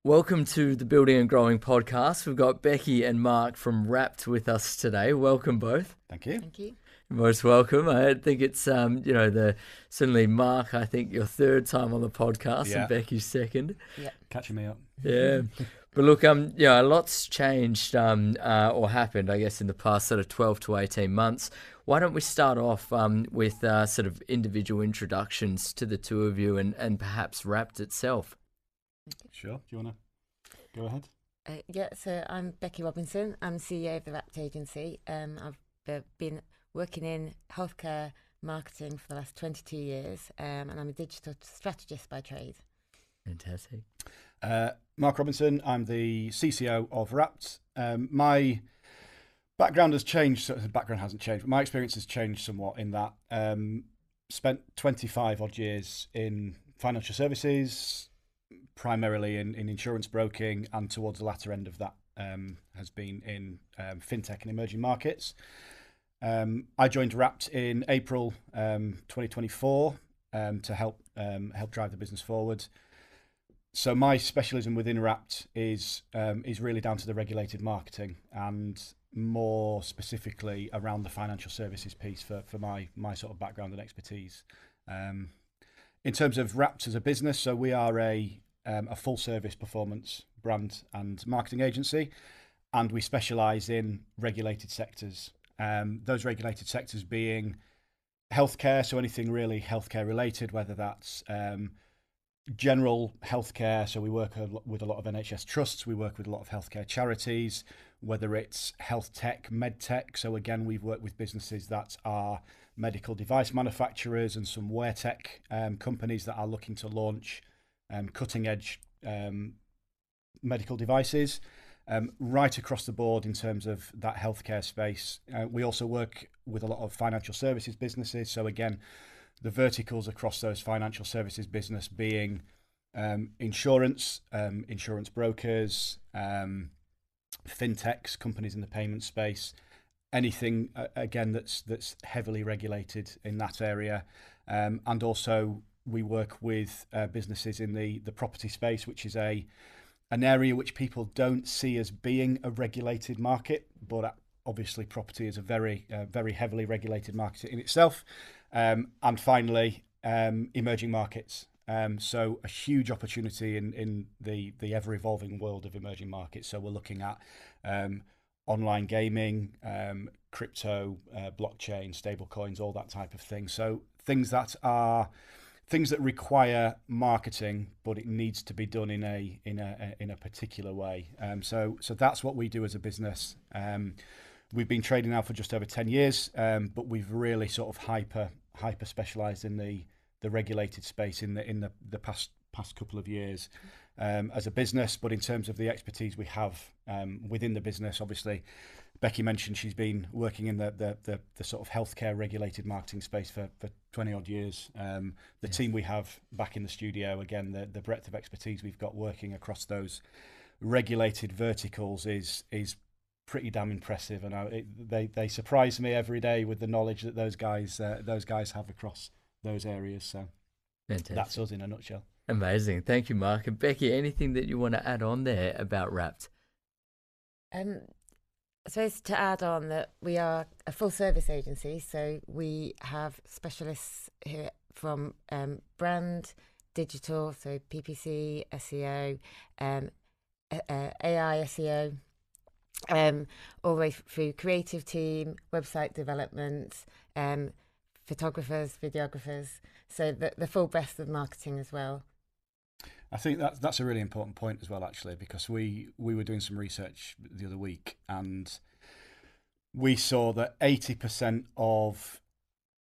Welcome to the Building and Growing podcast. We've got Becky and Mark from Wrapped with us today. Welcome both. Thank you. Thank you. You're most welcome. I think it's certainly Mark, I think your third time on the podcast Yeah. and Becky's second. Yeah. Catching me up. Yeah. But look, a lot's changed or happened, I guess, in the past sort of 12 to 18 months. Why don't we start off with sort of individual introductions to the two of you and perhaps Wrapped itself? Sure. Do you want to go ahead? So I'm Becky Robinson. I'm CEO of the Wrapped Agency. I've been working in healthcare marketing for the last 22 years, and I'm a digital strategist by trade. Fantastic. Mark Robinson. I'm the CCO of Wrapped. My background has changed. The background hasn't changed, but my experience has changed somewhat in that spent 25 odd years in financial services, primarily in insurance broking, and towards the latter end of that has been in fintech and emerging markets. I joined Wrapped in April 2024 to help drive the business forward. So my specialism within Wrapped is really down to the regulated marketing, and more specifically around the financial services piece for my sort of background and expertise. In terms of Wrapped as a business, so we are a full service performance brand and marketing agency, and we specialise in regulated sectors. Those regulated sectors being healthcare, so anything really healthcare related, whether that's general healthcare, so we work with a lot of NHS trusts, we work with a lot of healthcare charities, whether it's health tech, med tech, so again we've worked with businesses that are medical device manufacturers and some wear tech companies that are looking to launch cutting edge medical devices, right across the board in terms of that healthcare space. We also work with a lot of financial services businesses. So again, the verticals across those financial services business being insurance, insurance brokers, fintechs, companies in the payment space, anything again that's heavily regulated in that area, and also we work with businesses in the property space, which is an area which people don't see as being a regulated market, but obviously property is a very heavily regulated market in itself. And finally, emerging markets. So a huge opportunity in the ever-evolving world of emerging markets. So we're looking at online gaming, crypto, blockchain, stablecoins, all that type of thing. So things that require marketing, but it needs to be done in a particular way. So that's what we do as a business. We've been trading now for just over 10 years, but we've really sort of hyper specialised in the regulated space in the past couple of years as a business. But in terms of the expertise we have within the business, obviously, Becky mentioned she's been working in the sort of healthcare regulated marketing space for 20 odd years. The team we have back in the studio, again, the breadth of expertise we've got working across those regulated verticals is pretty damn impressive, and they surprise me every day with the knowledge that those guys have across those areas. So Fantastic. That's us in a nutshell. Amazing. Thank you, Mark. And Becky, anything that you want to add on there about Wrapped? I suppose to add on that we are a full service agency, so we have specialists here from brand, digital, so PPC, SEO, AI SEO, all the way through creative team, website development, photographers, videographers, so the full breadth of marketing as well. I think that's a really important point as well, actually, because we were doing some research the other week, and we saw that 80% of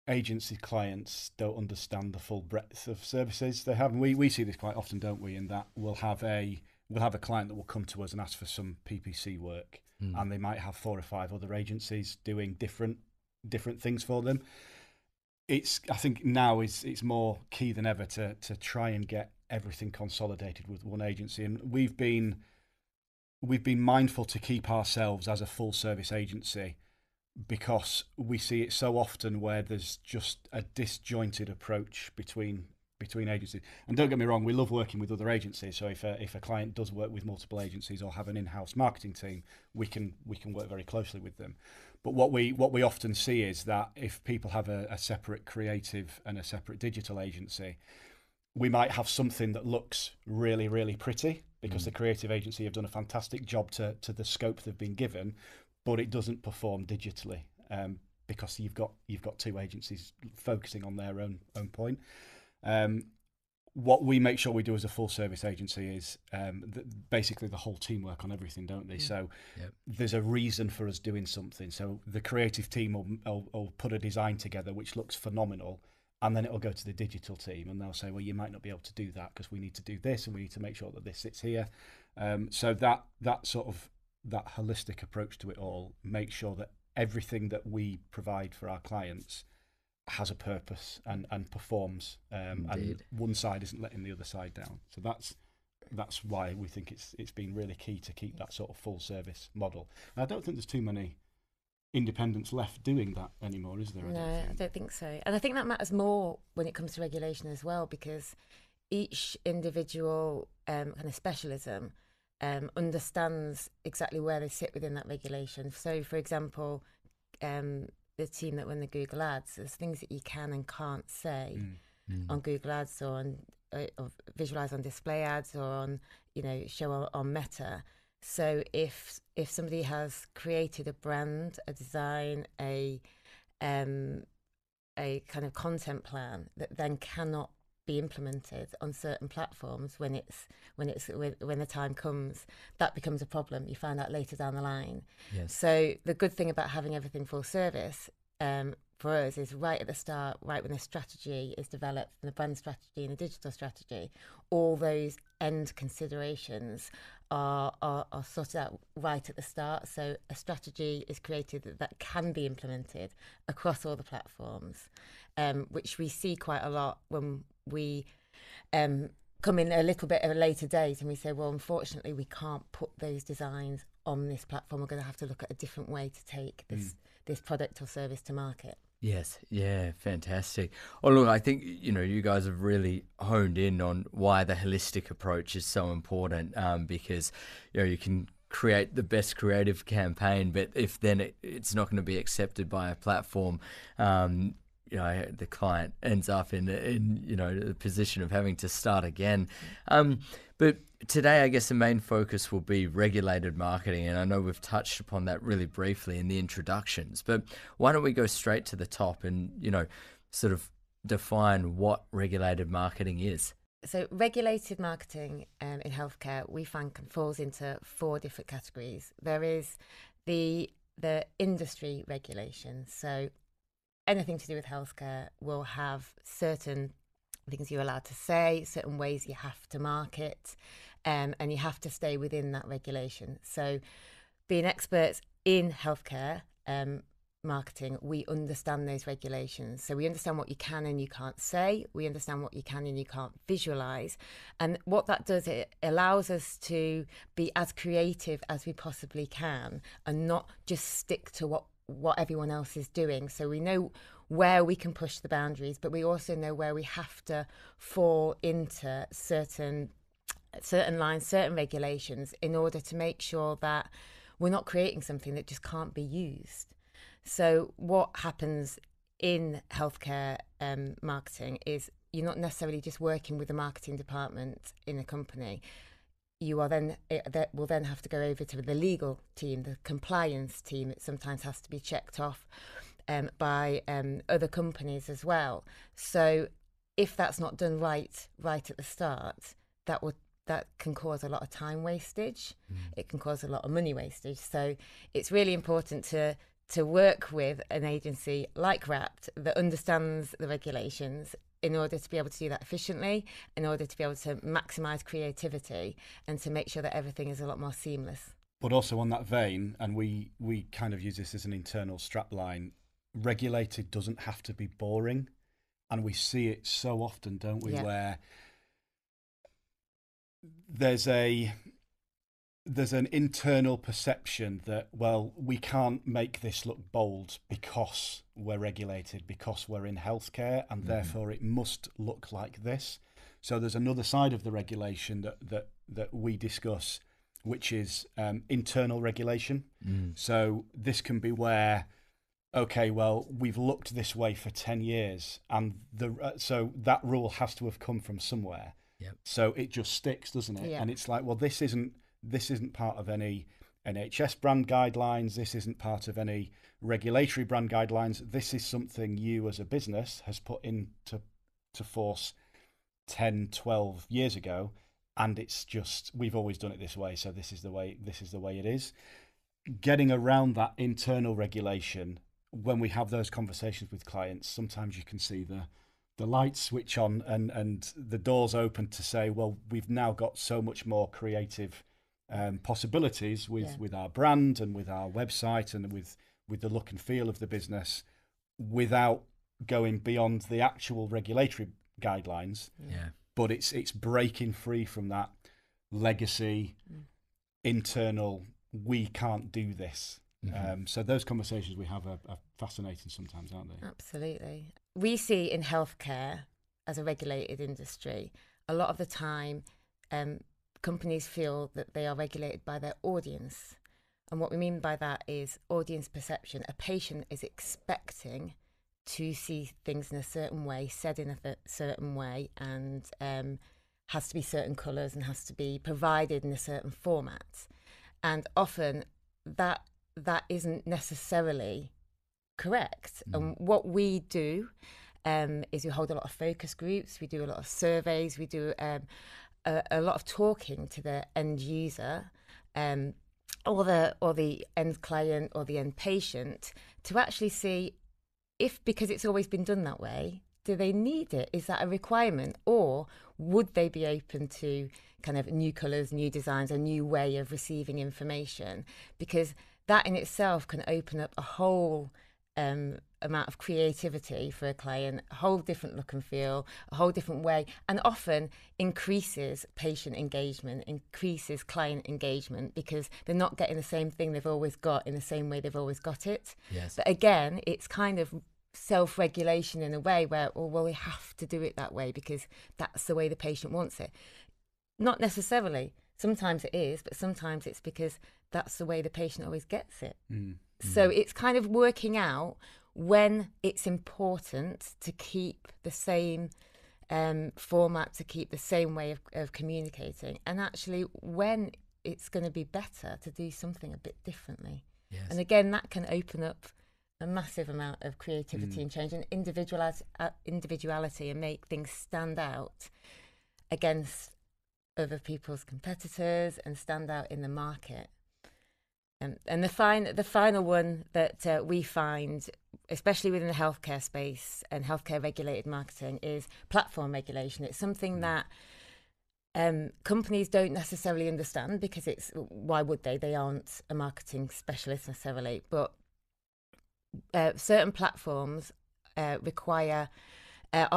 agency clients don't understand the full breadth of services they have. And we see this quite often, don't we? In that we'll have a client that will come to us and ask for some PPC work, and they might have 4 or 5 other agencies doing different things for them. I think now it's more key than ever to try and get everything consolidated with one agency, and we've been mindful to keep ourselves as a full service agency, because we see it so often where there's just a disjointed approach between between agencies. And don't get me wrong, we love working with other agencies. So if a client does work with multiple agencies or have an in-house marketing team, we can work very closely with them. But what we often see is that if people have a separate creative and a separate digital agency, we might have something that looks really, really pretty because the creative agency have done a fantastic job to the scope they've been given, but it doesn't perform digitally because you've got two agencies focusing on their own point. What we make sure we do as a full service agency is basically the whole team work on everything, don't they? So there's a reason for us doing something. So the creative team will put a design together which looks phenomenal, and then it'll go to the digital team and they'll say, well, you might not be able to do that because we need to do this and we need to make sure that this sits here. So that sort of that holistic approach to it all makes sure that everything that we provide for our clients has a purpose and performs, and one side isn't letting the other side down. So that's why we think it's been really key to keep that sort of full service model. And I don't think there's too many independents left doing that anymore, is there? I don't think so. And I think that matters more when it comes to regulation as well, because each individual kind of specialism understands exactly where they sit within that regulation. So, for example, the team that run the Google Ads, there's things that you can and can't say on Google Ads or on or visualize on display ads or on show on Meta. So if somebody has created a brand, a design, a kind of content plan that then cannot be implemented on certain platforms when the time comes, that becomes a problem. You find out later down the line. Yes. So the good thing about having everything full service for us is right at the start, right when the strategy is developed, and the brand strategy and the digital strategy, all those end considerations are sorted out right at the start. So a strategy is created that can be implemented across all the platforms, which we see quite a lot when we come in a little bit at a later date and we say, well, unfortunately, we can't put those designs on this platform. We're going to have to look at a different way to take this product or service to market. Yes, yeah, fantastic. Oh, look, I think, you guys have really honed in on why the holistic approach is so important, because, you can create the best creative campaign, but if then it's not going to be accepted by a platform, the client ends up in the position of having to start again. But today, I guess the main focus will be regulated marketing, and I know we've touched upon that really briefly in the introductions, but why don't we go straight to the top and, sort of define what regulated marketing is? So regulated marketing in healthcare, we find falls into 4 different categories. There is the industry regulation. So anything to do with healthcare will have certain things you're allowed to say, certain ways you have to market, and you have to stay within that regulation. So being experts in healthcare marketing, we understand those regulations. So we understand what you can and you can't say. We understand what you can and you can't visualize. And what that does, it allows us to be as creative as we possibly can and not just stick to what everyone else is doing. So we know where we can push the boundaries, but we also know where we have to fall into certain lines, certain regulations, in order to make sure that we're not creating something that just can't be used. So what happens in healthcare marketing is you're not necessarily just working with the marketing department in a company. You are then that will then have to go over to the legal team, the compliance team. It sometimes has to be checked off by other companies as well. So if that's not done right at the start, that can cause a lot of time wastage. It can cause a lot of money wastage. So it's really important to work with an agency like Wrapped that understands the regulations in order to be able to do that efficiently, in order to be able to maximise creativity and to make sure that everything is a lot more seamless. But also on that vein, and we kind of use this as an internal strapline, regulated doesn't have to be boring. And we see it so often, don't we, where there's a there's an internal perception that, well, we can't make this look bold because we're regulated, because we're in healthcare, and therefore it must look like this. So there's another side of the regulation that we discuss, which is internal regulation. So this can be where, okay, well, we've looked this way for 10 years, and so that rule has to have come from somewhere. Yep. So it just sticks, doesn't it? Yeah. And it's like, well, this isn't part of any NHS brand guidelines. This isn't part of any regulatory brand guidelines. This is something you as a business has put into force 10, 12 years ago. And it's just, we've always done it this way. So this is the way it is. Getting around that internal regulation, when we have those conversations with clients, sometimes you can see the lights switch on and the doors open to say, well, we've now got so much more creative possibilities with our brand and with our website and with the look and feel of the business, without going beyond the actual regulatory guidelines. Yeah. But it's breaking free from that legacy, internal, we can't do this. So those conversations we have are fascinating sometimes, aren't they? Absolutely. We see in healthcare, as a regulated industry, a lot of the time companies feel that they are regulated by their audience. And what we mean by that is audience perception. A patient is expecting to see things in a certain way, said in a certain way, and has to be certain colours and has to be provided in a certain format. And often that isn't necessarily correct. And what we do is we hold a lot of focus groups, we do a lot of surveys, we do a lot of talking to the end user, or the end client or the end patient, to actually see if, because it's always been done that way, do they need it? Is that a requirement? Or would they be open to kind of new colours, new designs, a new way of receiving information? Because that in itself can open up a whole amount of creativity for a client, a whole different look and feel, a whole different way, and often increases patient engagement, increases client engagement, because they're not getting the same thing they've always got in the same way they've always got it. Yes. But again, it's kind of self-regulation in a way where, oh, well, we have to do it that way because that's the way the patient wants it. Not necessarily. Sometimes it is, but sometimes it's because that's the way the patient always gets it. So it's kind of working out when it's important to keep the same format, to keep the same way of communicating, and actually when it's going to be better to do something a bit differently. Yes. And again, that can open up a massive amount of creativity and change and individuality, and make things stand out against other people's competitors and stand out in the market. And the final one that we find, especially within the healthcare space and healthcare regulated marketing, is platform regulation. It's something that companies don't necessarily understand, because it's, why would they? They aren't a marketing specialist necessarily, but certain platforms are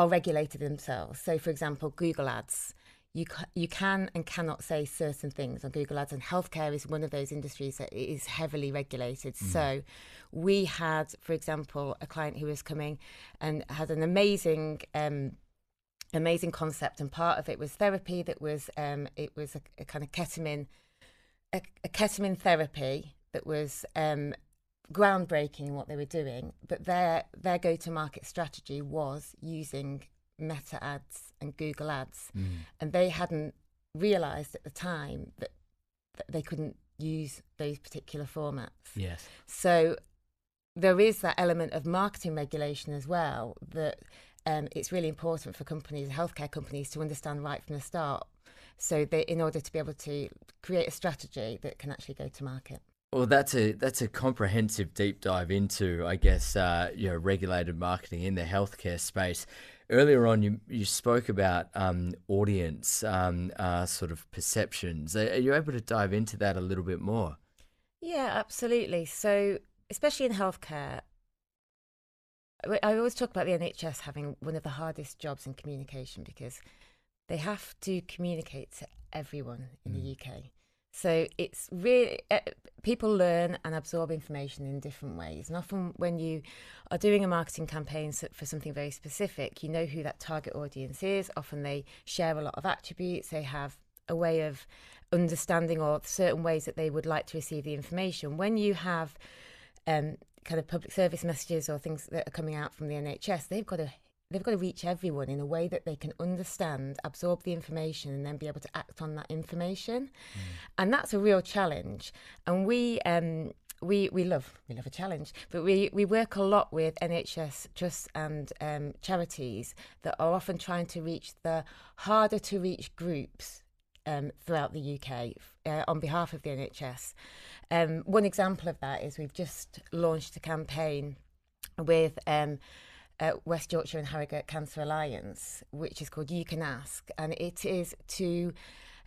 regulated themselves. So, for example, Google Ads. You can and cannot say certain things on Google Ads, and healthcare is one of those industries that is heavily regulated. So we had, for example, a client who was coming and had an amazing concept, and part of it was therapy that was it was a kind of ketamine therapy that was groundbreaking in what they were doing, but their go-to-market strategy was using Meta ads and Google ads, and they hadn't realised at the time that they couldn't use those particular formats. Yes. So there is that element of marketing regulation as well, that it's really important for companies, healthcare companies, to understand right from the start, so that in order to be able to create a strategy that can actually go to market. Well, that's a comprehensive deep dive into, I guess, regulated marketing in the healthcare space. Earlier on, you spoke about audience sort of perceptions. Are you able to dive into that a little bit more? Yeah, absolutely. So, especially in healthcare, I always talk about the NHS having one of the hardest jobs in communication, because they have to communicate to everyone in the UK. So it's really, people learn and absorb information in different ways. And often when you are doing a marketing campaign for something very specific, you know who that target audience is. Often they share a lot of attributes. They have a way of understanding or certain ways that they would like to receive the information. When you have kind of public service messages or things that are coming out from the NHS, they've got to reach everyone in a way that they can understand, absorb the information, and then be able to act on that information. And that's a real challenge. And we love a challenge, but we work a lot with NHS trusts and charities that are often trying to reach the harder to reach groups throughout the UK on behalf of the NHS. One example of that is we've just launched a campaign with West Yorkshire and Harrogate Cancer Alliance, which is called You Can Ask, and it is to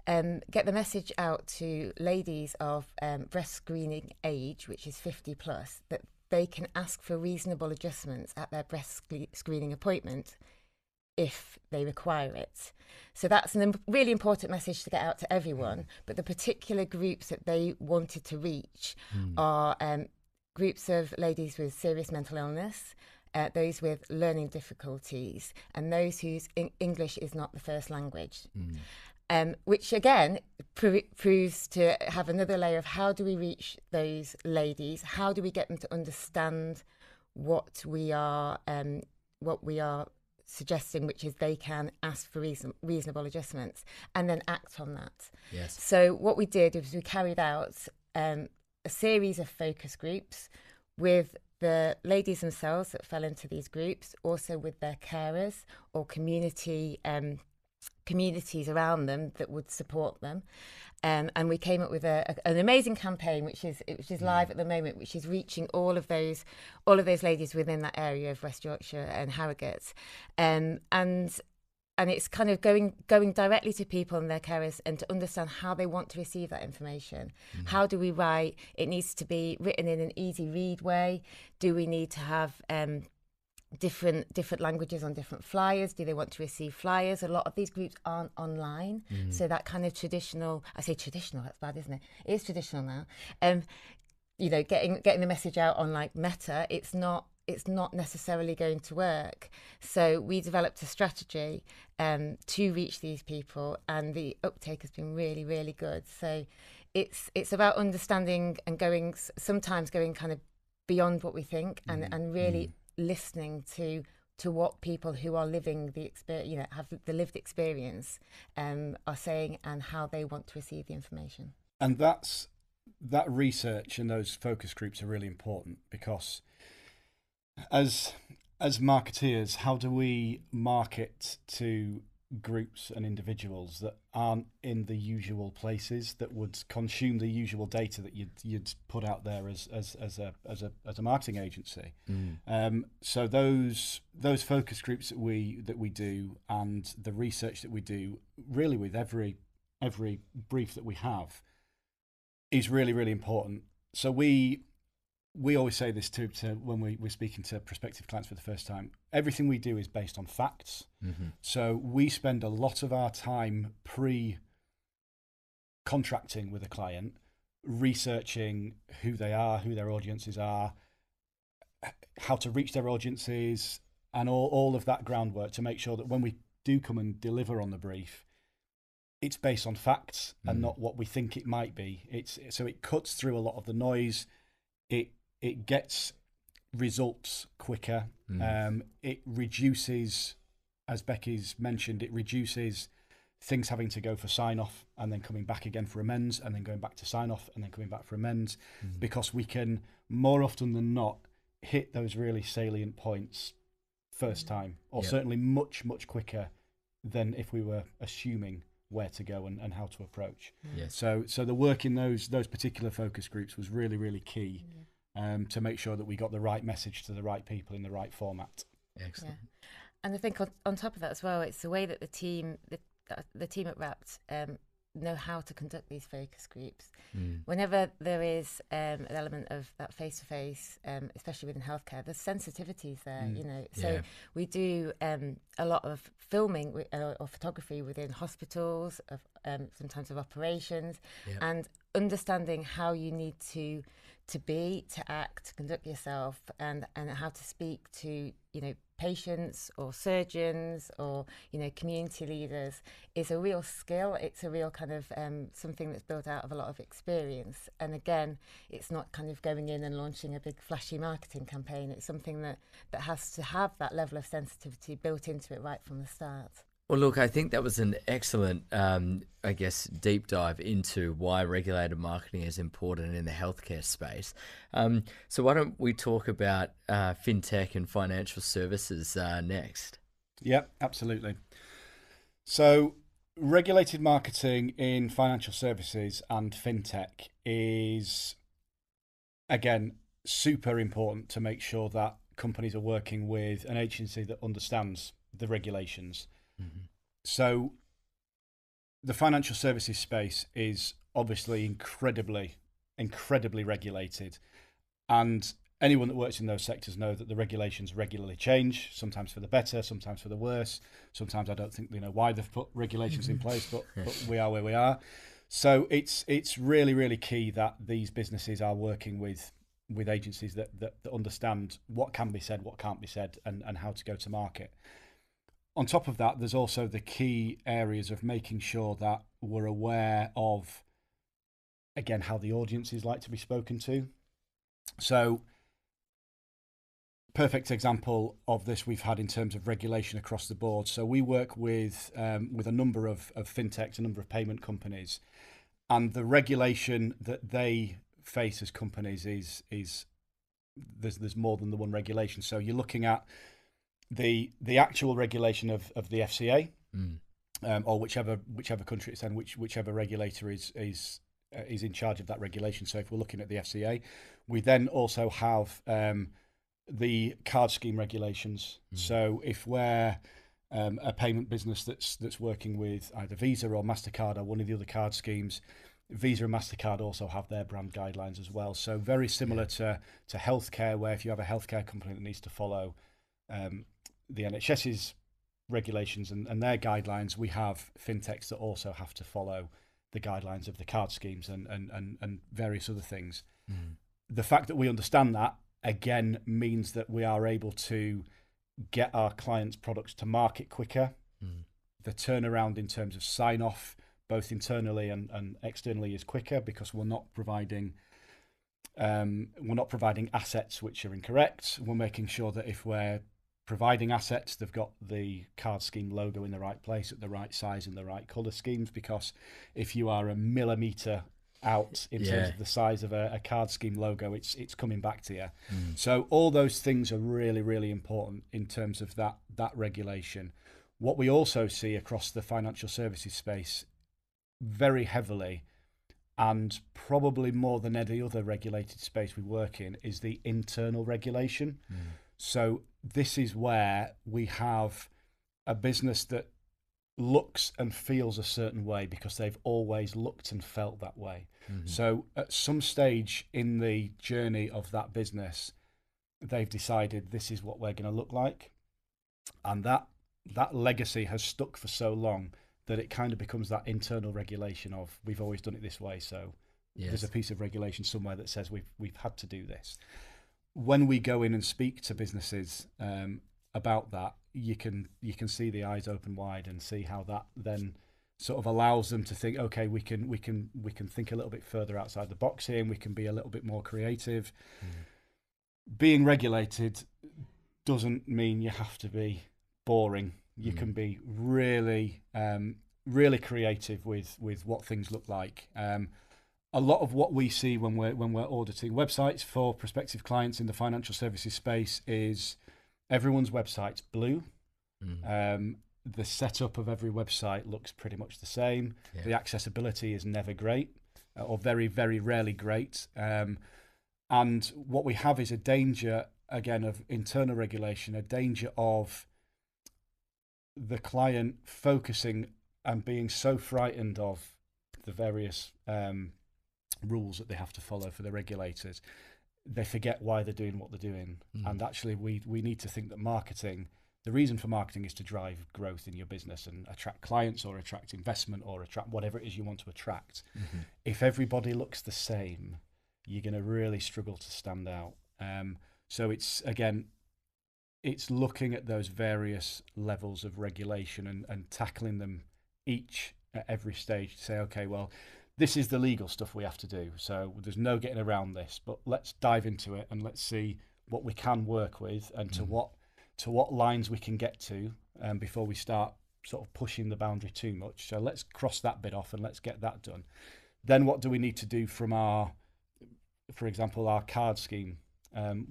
get the message out to ladies of breast screening age, which is 50 plus, that they can ask for reasonable adjustments at their breast screening appointment if they require it. So that's a really important message to get out to everyone, but the particular groups that they wanted to reach are groups of ladies with serious mental illness, those with learning difficulties, and those whose English is not the first language. Which again proves to have another layer of how do we reach those ladies? How do we get them to understand what we are suggesting, which is they can ask for reasonable adjustments and then act on that. Yes. So what we did was we carried out a series of focus groups with the ladies themselves that fell into these groups, also with their carers or communities around them that would support them. And we came up with an amazing campaign, which is live at the moment, which is reaching all of those ladies within that area of West Yorkshire and Harrogate, and it's kind of going directly to people and their carers and to understand how they want to receive that information. How do we write? It needs to be written in an easy read way. Do we need to have different languages on different flyers? Do they want to receive flyers? A lot of these groups aren't online, so that kind of traditional, I say traditional, that's bad, isn't it? It is traditional now. Getting the message out on like Meta, it's not necessarily going to work. So we developed a strategy to reach these people, and the uptake has been really, really good. So it's about understanding and sometimes going kind of beyond what we think, and really listening to what people who are living the experience, have the lived experience, are saying, and how they want to receive the information. And that research and those focus groups are really important, because as marketeers, how do we market to groups and individuals that aren't in the usual places that would consume the usual data that you'd put out there as a marketing agency? So those focus groups that we do, and the research that we do, really with every brief that we have, is really, really important. So we always say this to when we're speaking to prospective clients for the first time. Everything we do is based on facts. So we spend a lot of our time pre-contracting with a client, researching who they are, who their audiences are, how to reach their audiences, and all of that groundwork to make sure that when we do come and deliver on the brief, it's based on facts and not what we think it might be. So it cuts through a lot of the noise. It gets results quicker. It reduces, as Becky's mentioned, it reduces things having to go for sign-off and then coming back again for amends and then going back to sign-off and then coming back for amends, because we can, more often than not, hit those really salient points first time, or certainly much, much quicker than if we were assuming where to go and how to approach. Yes. So the work in those particular focus groups was really, really key. To make sure that we got the right message to the right people in the right format. Excellent. And I think on top of that as well, it's the way that the team at Wrapped know how to conduct these focus groups. Mm. Whenever there is an element of that face-to-face, especially within healthcare, there's sensitivities there, you know. So Yeah. we do a lot of filming or photography within hospitals, sometimes of operations, Yep. and understanding how you need to be, to act, to conduct yourself, and how to speak to, you know, patients or surgeons or, you know, community leaders is a real skill. It's a real kind of something that's built out of a lot of experience. And again, it's not kind of going in and launching a big flashy marketing campaign. It's something that has to have that level of sensitivity built into it right from the start. Well, look, I think that was an excellent, I guess, deep dive into why regulated marketing is important in the healthcare space. So why don't we talk about fintech and financial services next? Yeah, absolutely. So, regulated marketing in financial services and fintech is, again, super important to make sure that companies are working with an agency that understands the regulations. Mm-hmm. So, the financial services space is obviously incredibly regulated. And anyone that works in those sectors know that the regulations regularly change, sometimes for the better, sometimes for the worse. Sometimes I don't think they know why they've put regulations in place, but we are where we are. So it's really key that these businesses are working with agencies that understand what can be said, what can't be said, and how to go to market. On top of that, there's also the key areas of making sure that we're aware of, again, how the audiences like to be spoken to. So, perfect example of this we've had in terms of regulation across the board. So we work with a number of fintechs, a number of payment companies, and the regulation that they face as companies is there's more than the one regulation. So you're looking at the actual regulation of the FCA, or whichever country it's in, whichever regulator is in charge of that regulation. So if we're looking at the FCA, we then also have the card scheme regulations. So if we're a payment business that's working with either Visa or MasterCard or one of the other card schemes, Visa and MasterCard also have their brand guidelines as well. So very similar to healthcare, where if you have a healthcare company that needs to follow the NHS's regulations and their guidelines, we have fintechs that also have to follow the guidelines of the card schemes and various other things. The fact that we understand that, again, means that we are able to get our clients' products to market quicker. The turnaround in terms of sign off, both internally and externally, is quicker because we're not providing assets which are incorrect. We're making sure that if we're providing assets, they've got the card scheme logo in the right place, at the right size and the right colour schemes, because if you are a millimetre out in terms of the size of a card scheme logo, it's coming back to you. So all those things are really important in terms of that regulation. What we also see across the financial services space very heavily, and probably more than any other regulated space we work in, is the internal regulation. So this is where we have a business that looks and feels a certain way because they've always looked and felt that way. So at some stage in the journey of that business, they've decided this is what we're going to look like. And that legacy has stuck for so long that it kind of becomes that internal regulation of, we've always done it this way. So there's a piece of regulation somewhere that says we've had to do this. When we go in and speak to businesses about that, you can see the eyes open wide and see how that then sort of allows them to think, okay, we can think a little bit further outside the box here, and we can be a little bit more creative. Being regulated doesn't mean you have to be boring. You can be really creative with what things look like. A lot of what we see when we're auditing websites for prospective clients in the financial services space is everyone's website's blue. The setup of every website looks pretty much the same. The accessibility is never great, or very, very rarely great. And what we have is a danger, again, of internal regulation, a danger of the client focusing and being so frightened of the various rules that they have to follow for the regulators, they forget why they're doing what they're doing. And actually, we need to think that marketing, the reason for marketing is to drive growth in your business and attract clients or attract investment or attract whatever it is you want to attract. If everybody looks the same, you're going to really struggle to stand out. So it's looking at those various levels of regulation and tackling them each at every stage to say, okay, well, this is the legal stuff we have to do. So there's no getting around this, but let's dive into it and let's see what we can work with and to what lines we can get to before we start sort of pushing the boundary too much. So let's cross that bit off and let's get that done. Then what do we need to do from for example, our card scheme?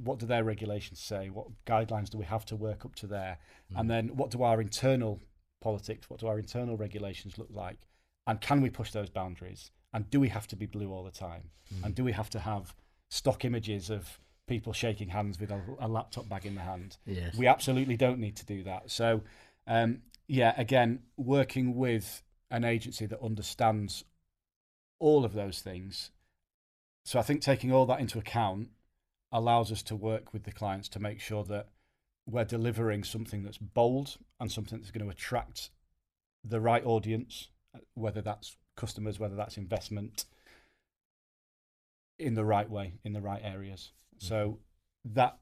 What do their regulations say? What guidelines do we have to work up to there? And then what do our internal politics, what do our internal regulations look like? And can we push those boundaries? And do we have to be blue all the time? And do we have to have stock images of people shaking hands with a laptop bag in the hand? Yes. We absolutely don't need to do that. So, again, working with an agency that understands all of those things. So I think taking all that into account allows us to work with the clients to make sure that we're delivering something that's bold and something that's going to attract the right audience, whether that's customers, whether that's investment, in the right way, in the right areas. So that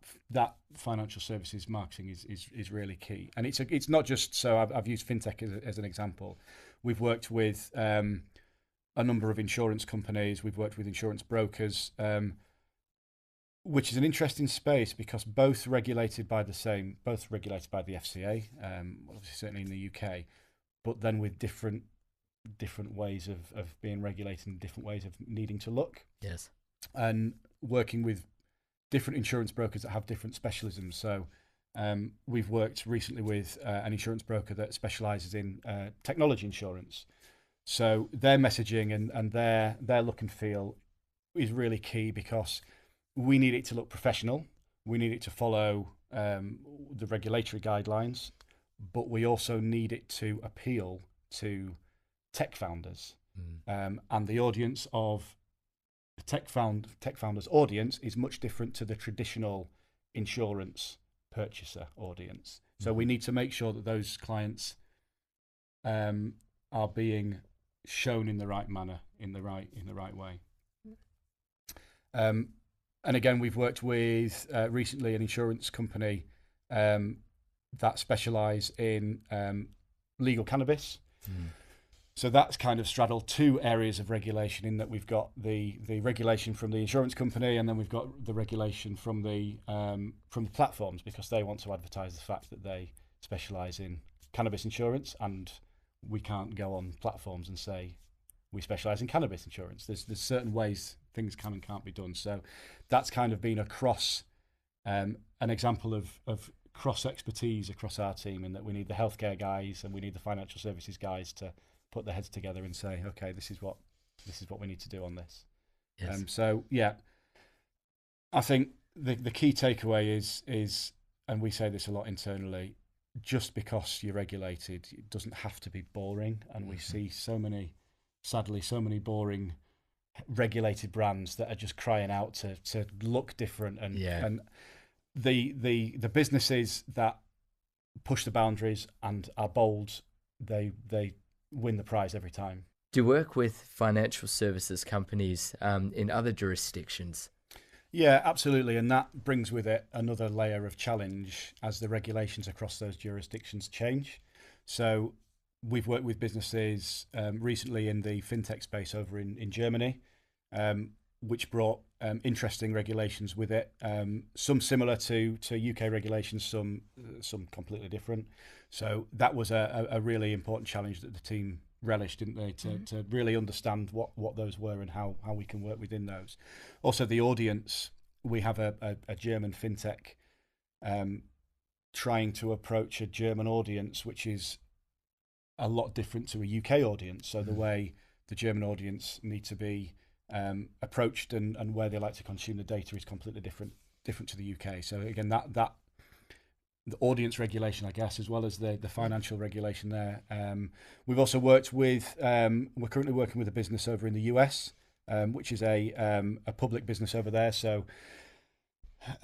financial services marketing is really key. And it's not just, so I've used fintech as an example. We've worked with a number of insurance companies. We've worked with insurance brokers, which is an interesting space because both regulated by the FCA, obviously certainly in the UK, but then with different ways of being regulated and different ways of needing to look. Yes. And working with different insurance brokers that have different specialisms. So we've worked recently with an insurance broker that specialises in technology insurance. So their messaging and their look and feel is really key because we need it to look professional. We need it to follow the regulatory guidelines, but we also need it to appeal to tech founders. And the audience of the tech founders audience is much different to the traditional insurance purchaser audience. So we need to make sure that those clients are being shown in the right manner, in the right way. And again, we've worked with recently an insurance company that specialise in legal cannabis. So that's kind of straddled two areas of regulation in that we've got the regulation from the insurance company, and then we've got the regulation from the platforms, because they want to advertise the fact that they specialise in cannabis insurance, and we can't go on platforms and say we specialise in cannabis insurance. There's certain ways things can and can't be done. So that's kind of been across an example of cross expertise across our team, in that we need the healthcare guys and we need the financial services guys to put their heads together and say, okay, this is what we need to do on this. Yes. So yeah, I think the key takeaway is, and we say this a lot internally, just because you're regulated, it doesn't have to be boring. And we see sadly so many boring regulated brands that are just crying out to look different. And the businesses that push the boundaries and are bold, they win the prize every time. Do you work with financial services companies in other jurisdictions? Yeah, absolutely. And that brings with it another layer of challenge as the regulations across those jurisdictions change. So we've worked with businesses recently in the fintech space over in Germany, which brought interesting regulations with it. Some similar to UK regulations, some completely different. So that was a really important challenge that the team relished, didn't they, to really understand what those were and how we can work within those. Also, the audience, we have a German fintech trying to approach a German audience, which is a lot different to a UK audience. So the way the German audience need to be approached and where they like to consume the data is completely different to the UK. So again, the audience regulation, I guess, as well as the financial regulation there. We've also worked with, we're currently working with a business over in the US, which is a public business over there. So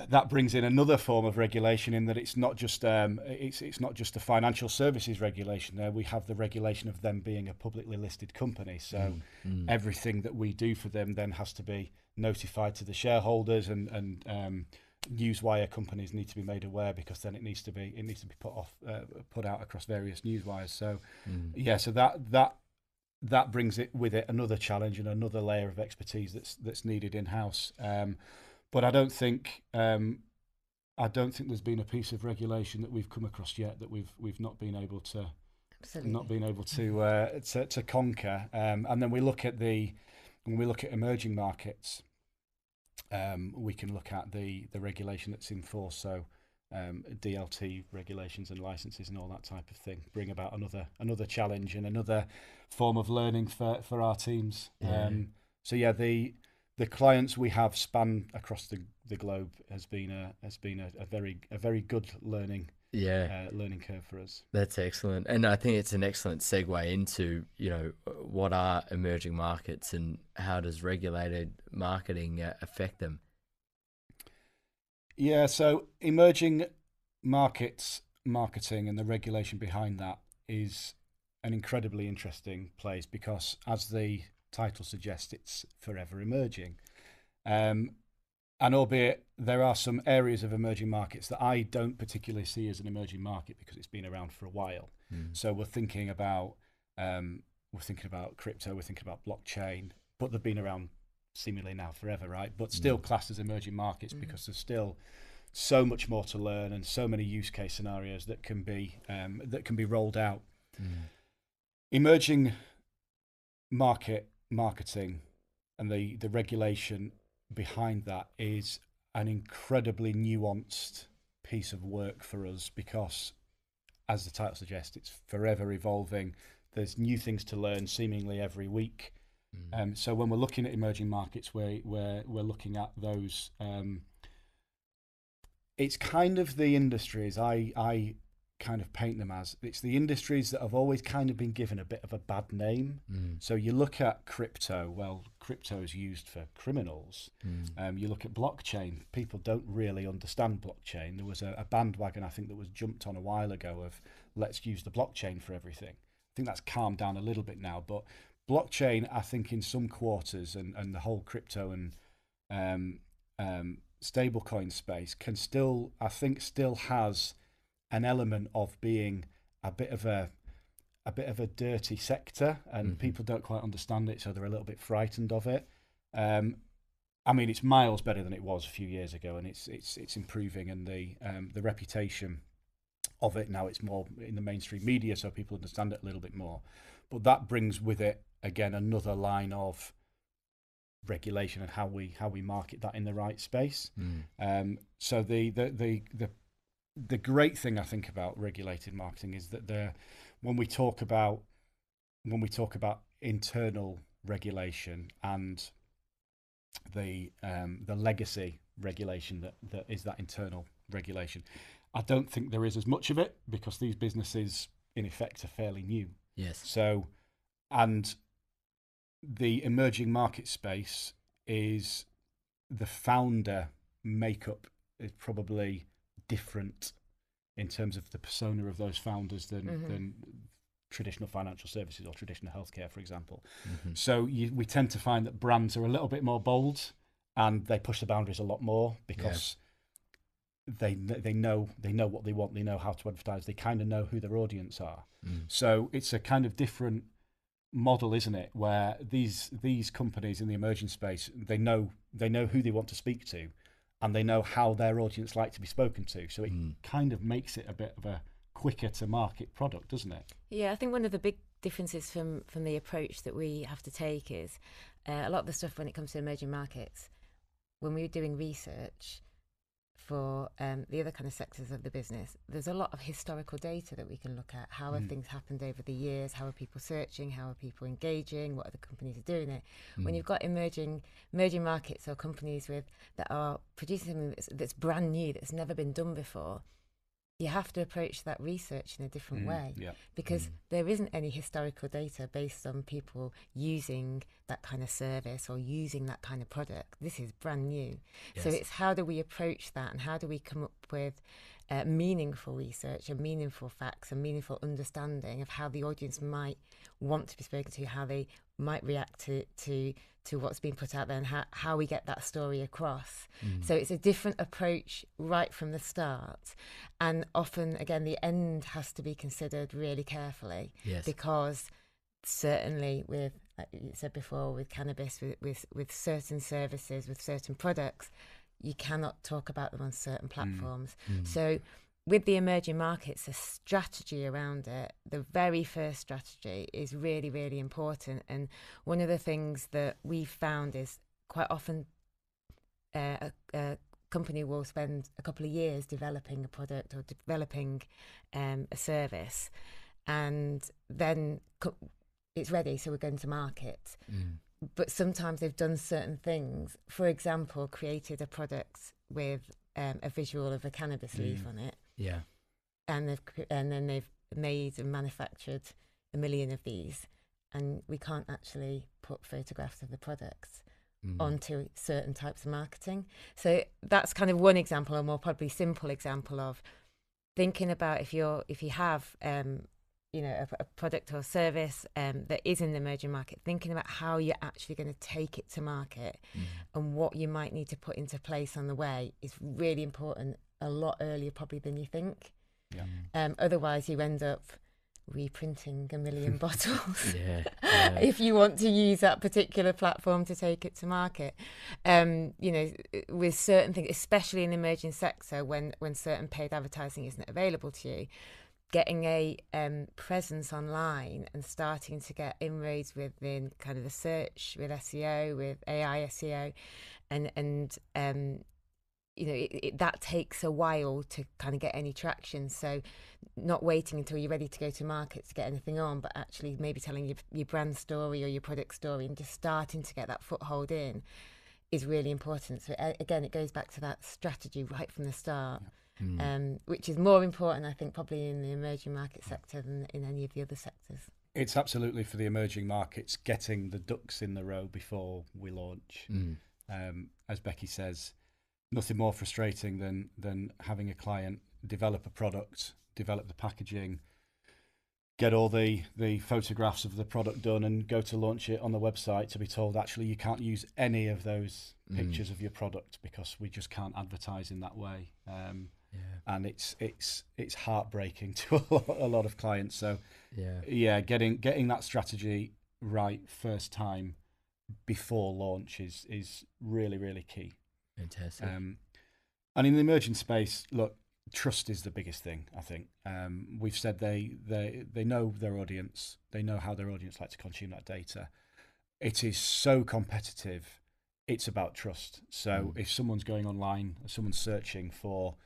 that brings in another form of regulation, in that it's not just it's not just a financial services regulation. There we have the regulation of them being a publicly listed company. So everything that we do for them then has to be notified to the shareholders, and newswire companies need to be made aware, because then it needs to be put out across various newswires. So so that brings it with it another challenge and another layer of expertise that's needed in house. But I don't think there's been a piece of regulation that we've come across yet that we've not been able to to conquer. And then when we look at emerging markets, we can look at the regulation that's in force. So DLT regulations and licenses and all that type of thing bring about another challenge and another form of learning for our teams. The clients we have span across the globe has been a very good learning curve for us. That's excellent, and I think it's an excellent segue into what are emerging markets and how does regulated marketing affect them. Yeah, so emerging markets marketing and the regulation behind that is an incredibly interesting place, because as the title suggests, it's forever emerging. And albeit there are some areas of emerging markets that I don't particularly see as an emerging market because it's been around for a while. So we're thinking about crypto, we're thinking about blockchain, but they've been around seemingly now forever, right? But still classed as emerging markets because there's still so much more to learn and so many use case scenarios that can be rolled out. Emerging marketing and the regulation behind that is an incredibly nuanced piece of work for us, because as the title suggests, it's forever evolving. There's new things to learn seemingly every week. So when we're looking at emerging markets, we're looking at those. It's kind of the industries I kind of paint them as. It's the industries that have always kind of been given a bit of a bad name. So you look at crypto. Well, crypto is used for criminals. You look at blockchain. People don't really understand blockchain. There was a bandwagon, I think, that was jumped on a while ago of let's use the blockchain for everything. I think that's calmed down a little bit now, but blockchain, I think, in some quarters and the whole crypto and stablecoin space still has an element of being a bit of a dirty sector, and people don't quite understand it, so they're a little bit frightened of it. I mean, it's miles better than it was a few years ago, and it's improving, and the reputation of it now, it's more in the mainstream media, so people understand it a little bit more. But that brings with it again another line of regulation and how we market that in the right space. So the great thing I think about regulated marketing is that when we talk about internal regulation and the legacy regulation that is that internal regulation, I don't think there is as much of it, because these businesses in effect are fairly new. Yes. So, and the emerging market space is the founder makeup is probably different in terms of the persona of those founders than traditional financial services or traditional healthcare, for example. So we tend to find that brands are a little bit more bold and they push the boundaries a lot more, because they know what they want, they know how to advertise, they kind of know who their audience are. So it's a kind of different model, isn't it, where these companies in the emerging space, they know who they want to speak to, and they know how their audience like to be spoken to. So it kind of makes it a bit of a quicker to market product, doesn't it? Yeah, I think one of the big differences from the approach that we have to take is a lot of the stuff when it comes to emerging markets, when we're doing research for the other kind of sectors of the business, there's a lot of historical data that we can look at. How have things happened over the years? How are people searching? How are people engaging? What other companies are doing it? When you've got emerging markets or companies that are producing something that's brand new, that's never been done before, you have to approach that research in a different way, Yeah. because there isn't any historical data based on people using that kind of service or using that kind of product. This is brand new. So Yes. it's how do we approach that, and how do we come up with meaningful research and meaningful facts and meaningful understanding of how the audience might want to be spoken to, how they might react to what's being put out there, and how we get that story across. So it's a different approach right from the start. And often, again, the end has to be considered really carefully. Yes. Because certainly with, like you said before, with cannabis, with certain services, with certain products, you cannot talk about them on certain platforms. So with the emerging markets, the strategy around it, the very first strategy is really, really important. And one of the things that we've found is quite often a company will spend a couple of years developing a product or developing a service, and then it's ready, so we're going to market. But sometimes they've done certain things. For example, created a product with a visual of a cannabis leaf on it. Yeah. And then they've made and manufactured 1 million of these, and we can't actually put photographs of the products onto certain types of marketing. So that's kind of one example, a more probably simple example of thinking about if you have a product or service that is in the emerging market, thinking about how you're actually going to take it to market and what you might need to put into place on the way is really important, a lot earlier probably than you think. Otherwise you end up reprinting 1 million bottles if you want to use that particular platform to take it to market. With certain things, especially in the emerging sector, when certain paid advertising isn't available to you, getting a presence online and starting to get inroads within kind of the search with SEO, with AI SEO, and that takes a while to kind of get any traction. So not waiting until you're ready to go to market to get anything on, but actually maybe telling your brand story or your product story and just starting to get that foothold in is really important. So again, it goes back to that strategy right from the start. Which is more important, I think, probably in the emerging market sector than in any of the other sectors. It's absolutely for the emerging markets, getting the ducks in the row before we launch. As Becky says, nothing more frustrating than having a client develop a product, develop the packaging, get all the photographs of the product done and go to launch it on the website to be told, actually, you can't use any of those pictures of your product because we just can't advertise in that way. And it's heartbreaking to a lot of clients. So getting that strategy right first time before launch is really, really key. Fantastic. And in the emerging space, look, trust is the biggest thing, I think. We've said they know their audience. They know how their audience like to consume that data. It is so competitive. It's about trust. So if someone's going online, someone's searching for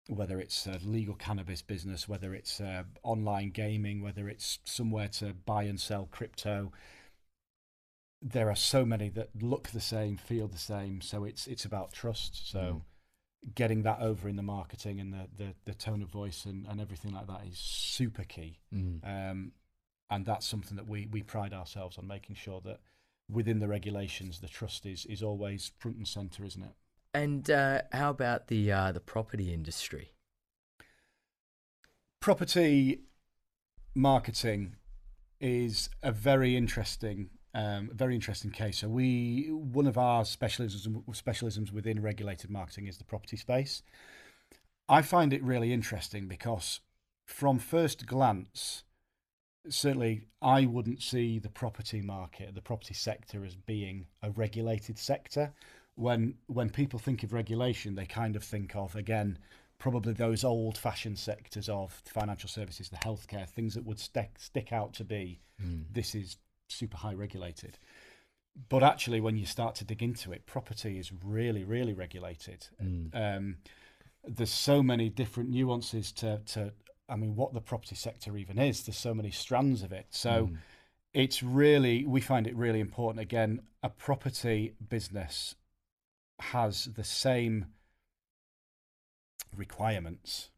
whether it's a legal cannabis business, whether it's online gaming, whether it's somewhere to buy and sell crypto, there are so many that look the same, feel the same. So it's about trust. So getting that over in the marketing and the tone of voice and everything like that is super key. And that's something that we pride ourselves on, making sure that within the regulations, the trust is always front and center, isn't it? And how about the property industry? Property marketing is a very interesting case. So one of our specialisms within regulated marketing is the property space. I find it really interesting because from first glance, certainly I wouldn't see the property market, the property sector, as being a regulated sector. When people think of regulation, they kind of think of, again, probably those old-fashioned sectors of financial services, the healthcare, things that would stick out to be, this is super high regulated. But actually, when you start to dig into it, property is really, really regulated. There's so many different nuances to what the property sector even is. There's so many strands of it. So we find it really important. Again, a property business has the same requirements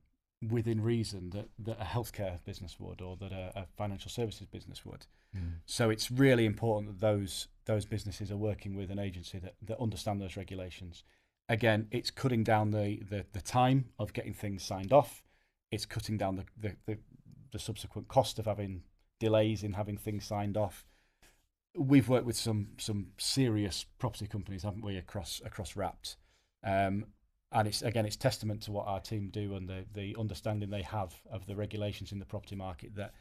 within reason that a healthcare business would, or that a financial services business would. So it's really important that those businesses are working with an agency that understand those regulations. Again, it's cutting down the time of getting things signed off. It's cutting down the subsequent cost of having delays in having things signed off. We've worked with some serious property companies, haven't we, across Wrapped. And it's testament to what our team do and the understanding they have of the regulations in the property market, that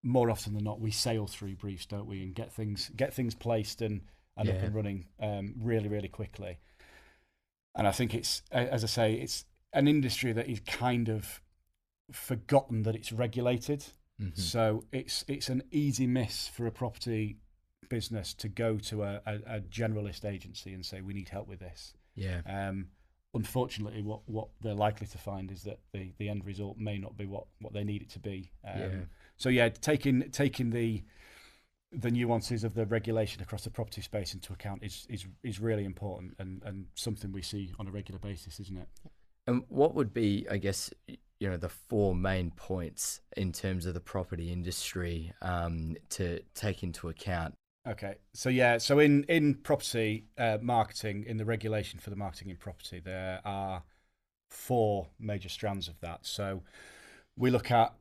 more often than not we sail through briefs, don't we, and get things placed and up and running really, really quickly. And I think it's, as I say, it's an industry that is kind of forgotten that it's regulated. So it's an easy miss for a property business to go to a generalist agency and say, we need help with this. Unfortunately, what they're likely to find is that the end result may not be what they need it to be. So taking the nuances of the regulation across the property space into account is really important, and something we see on a regular basis, isn't it? And what would be, I guess, the 4 main points in terms of the property industry to take into account? Okay, so in property marketing, in the regulation for the marketing in property, there are 4 major strands of that. So we look at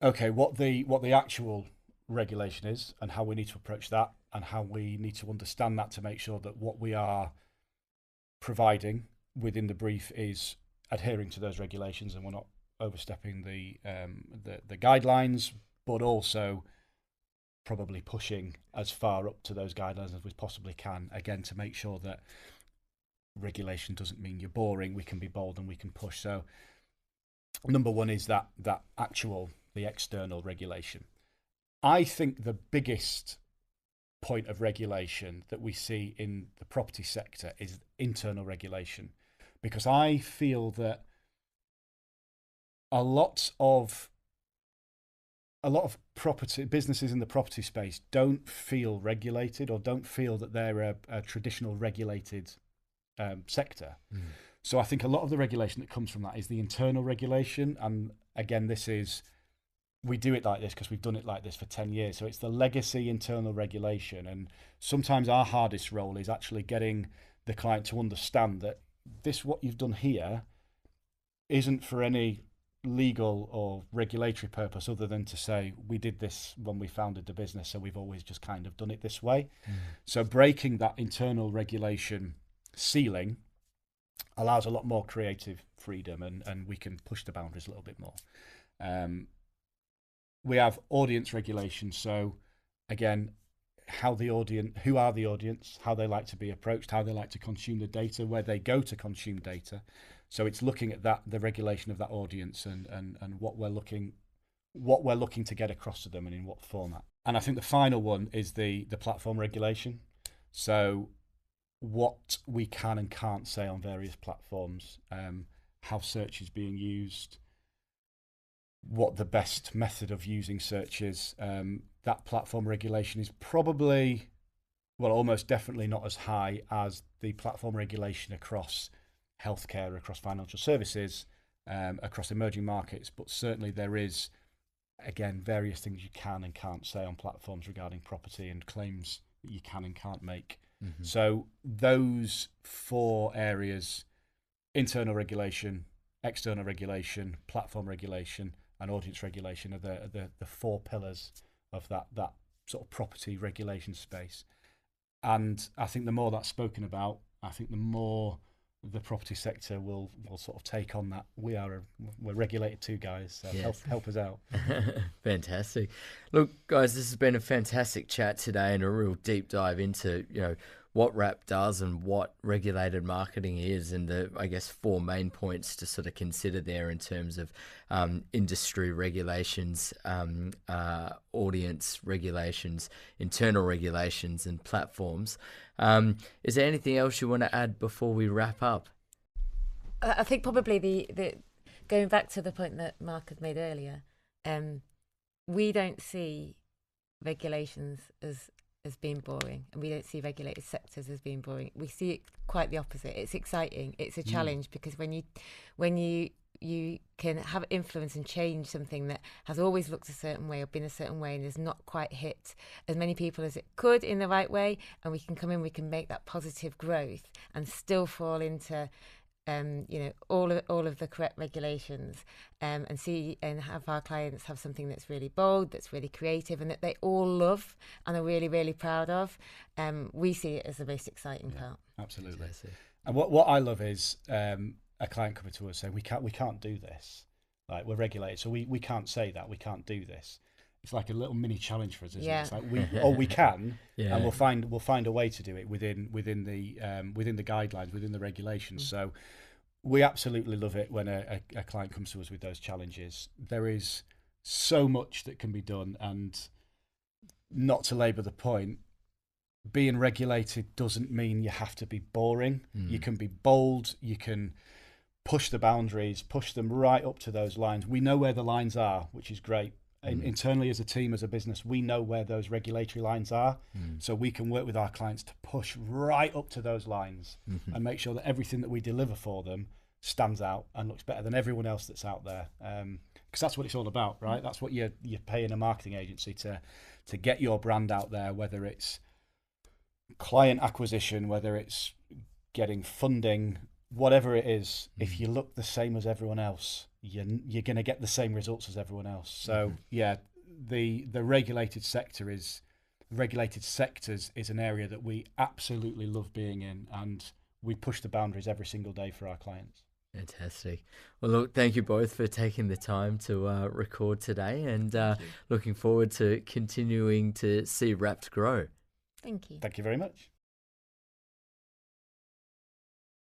what the actual regulation is and how we need to approach that, and how we need to understand that to make sure that what we are providing within the brief is adhering to those regulations and we're not overstepping the guidelines, but also probably pushing as far up to those guidelines as we possibly can, again, to make sure that regulation doesn't mean you're boring. We can be bold and we can push. So number 1 is the external regulation. I think the biggest point of regulation that we see in the property sector is internal regulation, because I feel that a lot of property businesses in the property space don't feel regulated, or don't feel that they're a traditional regulated sector. So I think a lot of the regulation that comes from that is the internal regulation. And again, we do it like this because we've done it like this for 10 years. So it's the legacy internal regulation. And sometimes our hardest role is actually getting the client to understand that what you've done here isn't for any legal or regulatory purpose other than to say, we did this when we founded the business, so we've always just kind of done it this way. So breaking that internal regulation ceiling allows a lot more creative freedom, and we can push the boundaries a little bit more. We have audience regulation. So again, who are the audience, how they like to be approached, how they like to consume the data, where they go to consume data. So it's looking at the regulation of that audience and what we're looking to get across to them and in what format. And I think the final one is the platform regulation. So what we can and can't say on various platforms, how search is being used, what the best method of using search is. That platform regulation is probably, almost definitely not as high as the platform regulation across healthcare, across financial services, across emerging markets. But certainly there is, again, various things you can and can't say on platforms regarding property, and claims that you can and can't make. So those 4 areas: internal regulation, external regulation, platform regulation, and audience regulation are the 4 pillars of that sort of property regulation space. And I think the more that's spoken about, I think the more the property sector will sort of take on that. We're regulated too, guys. So help us out. Fantastic. Look, guys, this has been a fantastic chat today, and a real deep dive into what Wrap does and what regulated marketing is, and the, I guess, 4 main points to sort of consider there in terms of industry regulations, audience regulations, internal regulations, and platforms. Is there anything else you want to add before we wrap up? I think probably the going back to the point that Mark had made earlier, we don't see regulations as being boring, and we don't see regulated sectors as being boring. We see it quite the opposite. It's exciting. It's a challenge, because when you you can have influence and change something that has always looked a certain way or been a certain way and has not quite hit as many people as it could in the right way, and we can come in, we can make that positive growth and still fall into all of the correct regulations, and see and have our clients have something that's really bold, that's really creative, and that they all love and are really, really proud of. We see it as the most exciting part. Absolutely. And what I love is a client coming to us saying, we can't do this. Like, we're regulated, so we can't say that, we can't do this. It's like a little mini challenge for us, isn't it? It's like we can, and we'll find a way to do it within the guidelines, within the regulations. So we absolutely love it when a client comes to us with those challenges. There is so much that can be done, and not to labour the point, being regulated doesn't mean you have to be boring. You can be bold, you can push the boundaries, push them right up to those lines. We know where the lines are, which is great. Internally as a team, as a business, we know where those regulatory lines are, so we can work with our clients to push right up to those lines and make sure that everything that we deliver for them stands out and looks better than everyone else that's out there, because that's what it's all about, right? That's what you're paying a marketing agency to get your brand out there, whether it's client acquisition, whether it's getting funding, whatever it is. If you look the same as everyone else, you're going to get the same results as everyone else. So the regulated sectors is an area that we absolutely love being in, and we push the boundaries every single day for our clients. Fantastic. Well, look, thank you both for taking the time to record today, and looking forward to continuing to see Wrapped grow. Thank you. Thank you very much.